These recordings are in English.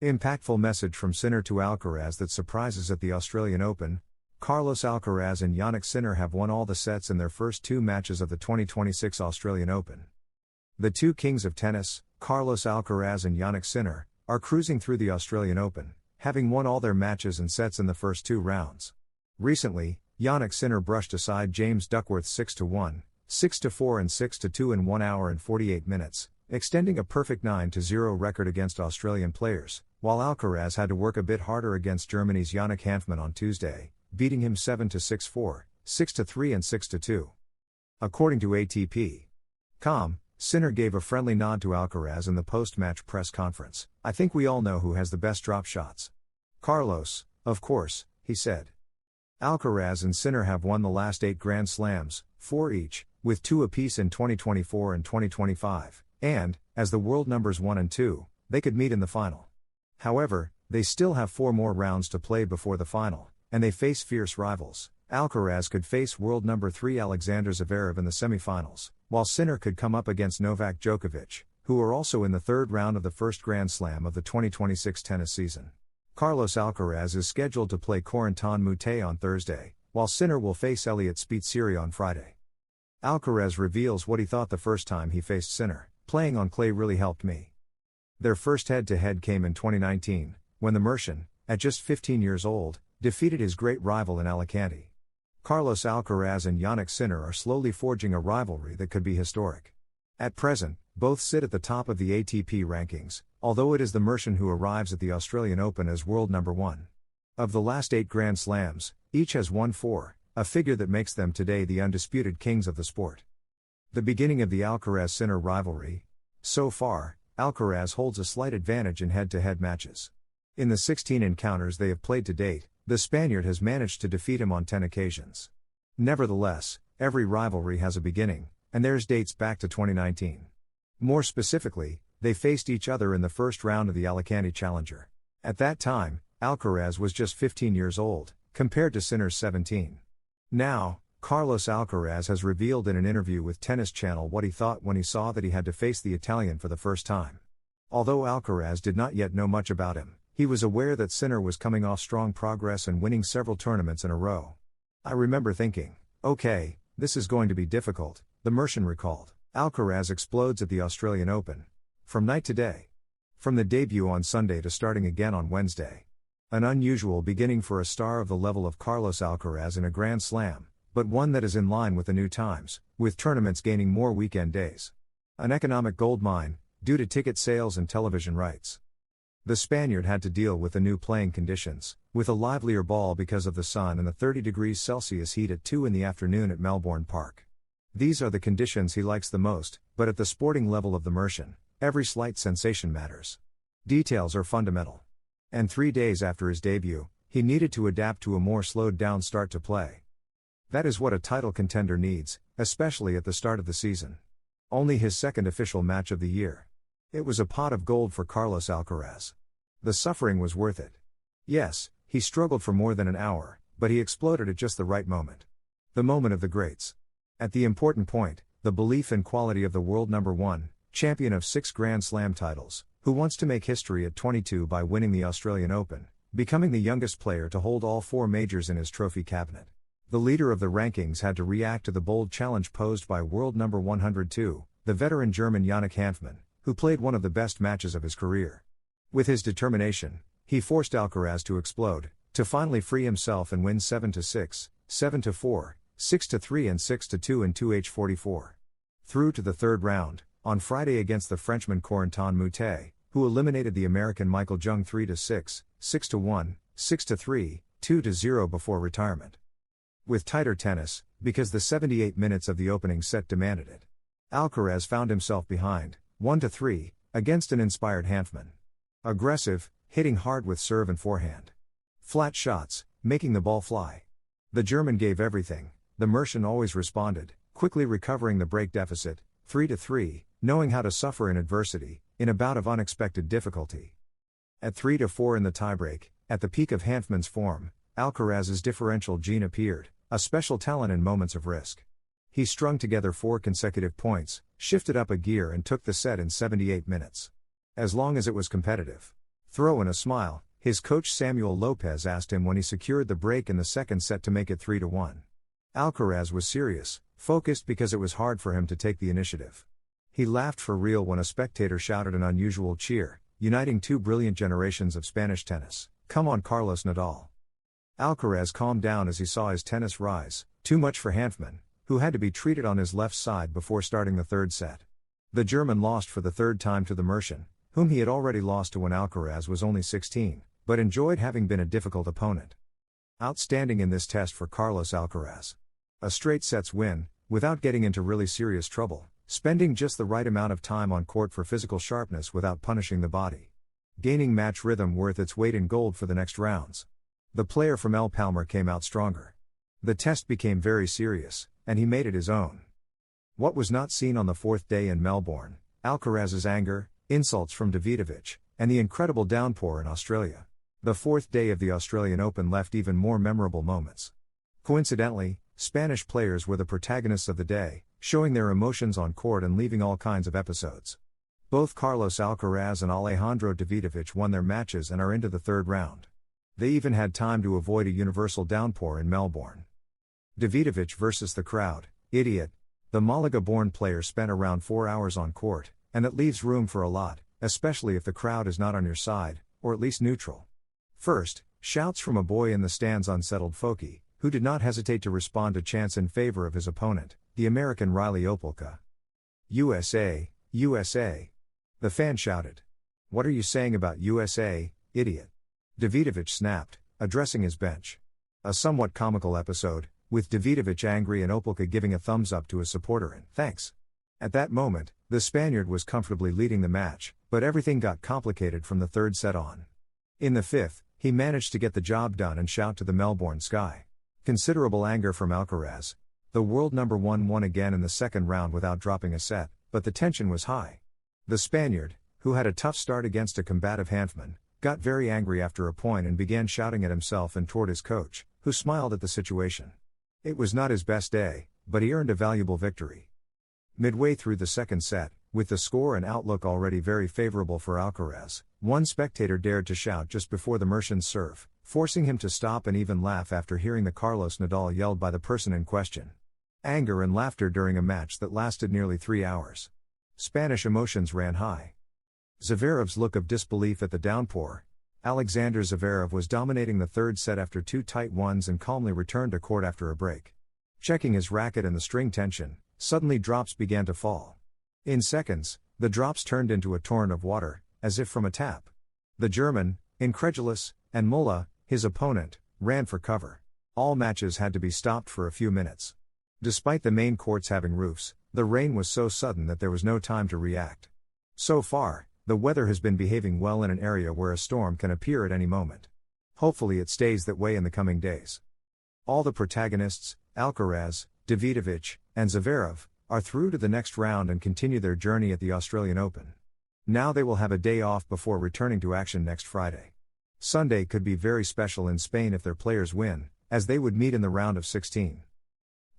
Impactful message from Sinner to Alcaraz that surprises at the Australian Open. Carlos Alcaraz and Jannik Sinner have won all the sets in their first two matches of the 2026 Australian Open. The two kings of tennis, Carlos Alcaraz and Jannik Sinner, are cruising through the Australian Open, having won all their matches and sets in the first two rounds. Recently, Jannik Sinner brushed aside James Duckworth's 6-1, 6-4 and 6-2 in 1 hour and 48 minutes, extending a perfect 9-0 record against Australian players, while Alcaraz had to work a bit harder against Germany's Yannick Hanfmann on Tuesday, beating him 7-6-4, 6-3 and 6-2. According to ATP.com, Sinner gave a friendly nod to Alcaraz in the post-match press conference. "I think we all know who has the best drop shots. Carlos, of course," he said. Alcaraz and Sinner have won the last 8 Grand Slams, 4 each, with 2 apiece in 2024 and 2025, and, as the world numbers 1 and 2, they could meet in the final. However, they still have 4 more rounds to play before the final, and they face fierce rivals. Alcaraz could face world number 3 Alexander Zverev in the semi-finals, while Sinner could come up against Novak Djokovic, who are also in the third round of the first Grand Slam of the 2026 tennis season. Carlos Alcaraz is scheduled to play Corentin Moutet on Thursday, while Sinner will face Elliot Spitzeri on Friday. Alcaraz reveals what he thought the first time he faced Sinner. "Playing on clay really helped me." Their first head-to-head came in 2019, when the Mercian, at just 15 years old, defeated his great rival in Alicante. Carlos Alcaraz and Jannik Sinner are slowly forging a rivalry that could be historic. At present, both sit at the top of the ATP rankings, although it is the Mercian who arrives at the Australian Open as world number 1. Of the last 8 Grand Slams, each has won 4, a figure that makes them today the undisputed kings of the sport. The beginning of the Alcaraz-Sinner rivalry. So far, Alcaraz holds a slight advantage in head-to-head matches. In the 16 encounters they have played to date, the Spaniard has managed to defeat him on 10 occasions. Nevertheless, every rivalry has a beginning, and theirs dates back to 2019. More specifically, they faced each other in the first round of the Alicante Challenger. At that time, Alcaraz was just 15 years old, compared to Sinner's 17. Now, Carlos Alcaraz has revealed in an interview with Tennis Channel what he thought when he saw that he had to face the Italian for the first time. Although Alcaraz did not yet know much about him, he was aware that Sinner was coming off strong progress and winning several tournaments in a row. "I remember thinking, okay, this is going to be difficult," the Mercian recalled. Alcaraz explodes at the Australian Open. From night to day. From the debut on Sunday to starting again on Wednesday. An unusual beginning for a star of the level of Carlos Alcaraz in a Grand Slam, but one that is in line with the new times, with tournaments gaining more weekend days. An economic goldmine, due to ticket sales and television rights. The Spaniard had to deal with the new playing conditions, with a livelier ball because of the sun and the 30 degrees Celsius heat at 2 in the afternoon at Melbourne Park. These are the conditions he likes the most, but at the sporting level of the Mercian, every slight sensation matters. Details are fundamental. And 3 days after his debut, he needed to adapt to a more slowed-down start to play. That is what a title contender needs, especially at the start of the season. Only his second official match of the year. It was a pot of gold for Carlos Alcaraz. The suffering was worth it. Yes, he struggled for more than an hour, but he exploded at just the right moment. The moment of the greats. At the important point, the belief and quality of the world number 1, champion of 6 Grand Slam titles, who wants to make history at 22 by winning the Australian Open, becoming the youngest player to hold all 4 majors in his trophy cabinet. The leader of the rankings had to react to the bold challenge posed by world number 102, the veteran German Yannick Hanfmann, who played one of the best matches of his career. With his determination, he forced Alcaraz to explode, to finally free himself and win 7-6, 7-4, 6-3 and 6-2 in 2H44. Through to the third round, on Friday against the Frenchman Corentin Moutet, who eliminated the American Michael Jung 3-6, 6-1, 6-3, 2-0 before retirement. With tighter tennis, because the 78 minutes of the opening set demanded it. Alcaraz found himself behind, 1-3, against an inspired Hanfmann. Aggressive, hitting hard with serve and forehand. Flat shots, making the ball fly. The German gave everything, the Mercian always responded, quickly recovering the break deficit, 3-3, knowing how to suffer in adversity, in a bout of unexpected difficulty. At 3-4 in the tiebreak, at the peak of Hanfmann's form, Alcaraz's differential gene appeared, a special talent in moments of risk. He strung together 4 consecutive points, shifted up a gear and took the set in 78 minutes. As long as it was competitive. Throw in a smile, his coach Samuel Lopez asked him when he secured the break in the second set to make it 3-1. Alcaraz was serious, focused because it was hard for him to take the initiative. He laughed for real when a spectator shouted an unusual cheer, uniting two brilliant generations of Spanish tennis. "Come on, Carlos Nadal." Alcaraz calmed down as he saw his tennis rise, too much for Hanfmann, who had to be treated on his left side before starting the third set. The German lost for the third time to the Mercian, whom he had already lost to when Alcaraz was only 16, but enjoyed having been a difficult opponent. Outstanding in this test for Carlos Alcaraz. A straight sets win, without getting into really serious trouble, spending just the right amount of time on court for physical sharpness without punishing the body. Gaining match rhythm worth its weight in gold for the next rounds. The player from El Palmar came out stronger. The test became very serious, and he made it his own. What was not seen on the fourth day in Melbourne, Alcaraz's anger, insults from Davidovich, and the incredible downpour in Australia. The fourth day of the Australian Open left even more memorable moments. Coincidentally, Spanish players were the protagonists of the day, showing their emotions on court and leaving all kinds of episodes. Both Carlos Alcaraz and Alejandro Davidovich won their matches and are into the third round. They even had time to avoid a universal downpour in Melbourne. Davidovich versus the crowd, idiot. The Malaga-born player spent around 4 hours on court, and that leaves room for a lot, especially if the crowd is not on your side, or at least neutral. First, shouts from a boy in the stands unsettled Foki, who did not hesitate to respond to chants in favor of his opponent, the American Riley Opelka. USA, USA. The fan shouted. What are you saying about USA, idiot? Davidovich snapped, addressing his bench. A somewhat comical episode, with Davidovich angry and Opelka giving a thumbs up to his supporter and thanks. At that moment, the Spaniard was comfortably leading the match, but everything got complicated from the third set on. In the fifth, he managed to get the job done and shout to the Melbourne sky. Considerable anger from Alcaraz. The world number one won again in the second round without dropping a set, but the tension was high. The Spaniard, who had a tough start against a combative Hanfmann, got very angry after a point and began shouting at himself and toward his coach, who smiled at the situation. It was not his best day, but he earned a valuable victory. Midway through the second set, with the score and outlook already very favorable for Alcaraz, one spectator dared to shout just before the Mercian's serve, forcing him to stop and even laugh after hearing the Carlos Nadal yelled by the person in question. Anger and laughter during a match that lasted nearly 3 hours. Spanish emotions ran high. Zverev's look of disbelief at the downpour. Alexander Zverev was dominating the third set after 2 tight ones and calmly returned to court after a break. Checking his racket and the string tension, suddenly drops began to fall. In seconds, the drops turned into a torrent of water, as if from a tap. The German, incredulous, and Mulla, his opponent, ran for cover. All matches had to be stopped for a few minutes. Despite the main courts having roofs, the rain was so sudden that there was no time to react. So far, the weather has been behaving well in an area where a storm can appear at any moment. Hopefully it stays that way in the coming days. All the protagonists, Alcaraz, Davidovich, and Zverev, are through to the next round and continue their journey at the Australian Open. Now they will have a day off before returning to action next Friday. Sunday could be very special in Spain if their players win, as they would meet in the round of 16.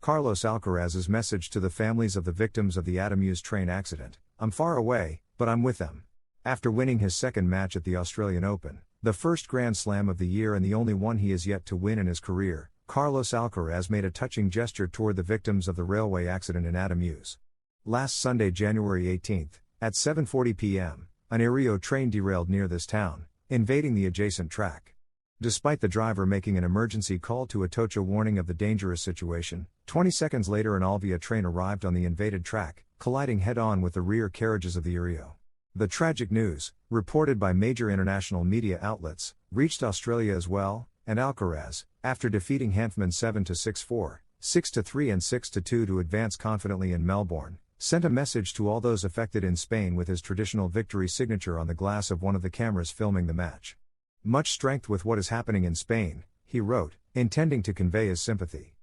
Carlos Alcaraz's message to the families of the victims of the Adamuse train accident: I'm far away, but I'm with them. After winning his second match at the Australian Open, the first Grand Slam of the year and the only one he has yet to win in his career, Carlos Alcaraz made a touching gesture toward the victims of the railway accident in Adamuse. Last Sunday, January 18, at 7:40 p.m., an Aereo train derailed near this town, invading the adjacent track. Despite the driver making an emergency call to Atocha warning of the dangerous situation, 20 seconds later an Alvia train arrived on the invaded track, colliding head-on with the rear carriages of the Aereo. The tragic news, reported by major international media outlets, reached Australia as well, and Alcaraz, after defeating Hanfmann 7-6-4, 6-3 and 6-2 to advance confidently in Melbourne, sent a message to all those affected in Spain with his traditional victory signature on the glass of one of the cameras filming the match. Much strength with what is happening in Spain, he wrote, intending to convey his sympathy.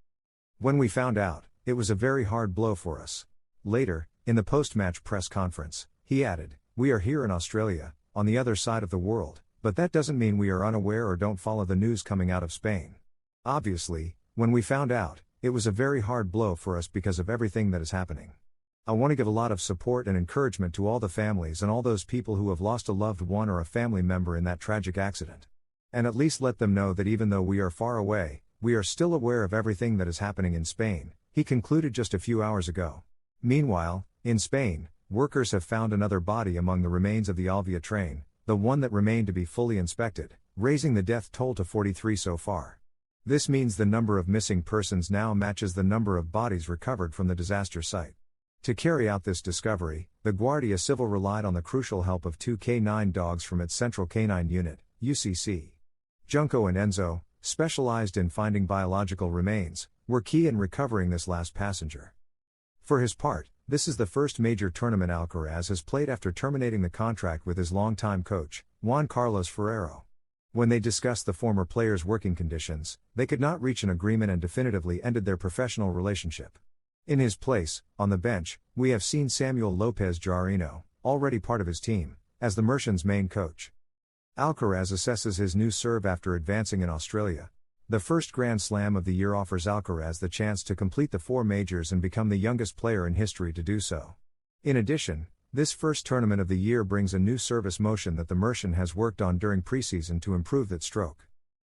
When we found out, it was a very hard blow for us. Later, in the post-match press conference, he added, we are here in Australia, on the other side of the world, but that doesn't mean we are unaware or don't follow the news coming out of Spain. Obviously, when we found out, it was a very hard blow for us because of everything that is happening. I want to give a lot of support and encouragement to all the families and all those people who have lost a loved one or a family member in that tragic accident. And at least let them know that even though we are far away, we are still aware of everything that is happening in Spain, he concluded just a few hours ago. Meanwhile, in Spain, workers have found another body among the remains of the Alvia train, the one that remained to be fully inspected, raising the death toll to 43 so far. This means the number of missing persons now matches the number of bodies recovered from the disaster site. To carry out this discovery, the Guardia Civil relied on the crucial help of 2 K9 dogs from its Central Canine Unit, UCC. Junco and Enzo, specialized in finding biological remains, were key in recovering this last passenger. For his part, this is the first major tournament Alcaraz has played after terminating the contract with his longtime coach, Juan Carlos Ferrero. When they discussed the former player's working conditions, they could not reach an agreement and definitively ended their professional relationship. In his place, on the bench, we have seen Samuel Lopez Jarino, already part of his team, as the Mercians' main coach. Alcaraz assesses his new serve after advancing in Australia. The first Grand Slam of the year offers Alcaraz the chance to complete the 4 majors and become the youngest player in history to do so. In addition, this first tournament of the year brings a new service motion that the Mercian has worked on during preseason to improve that stroke.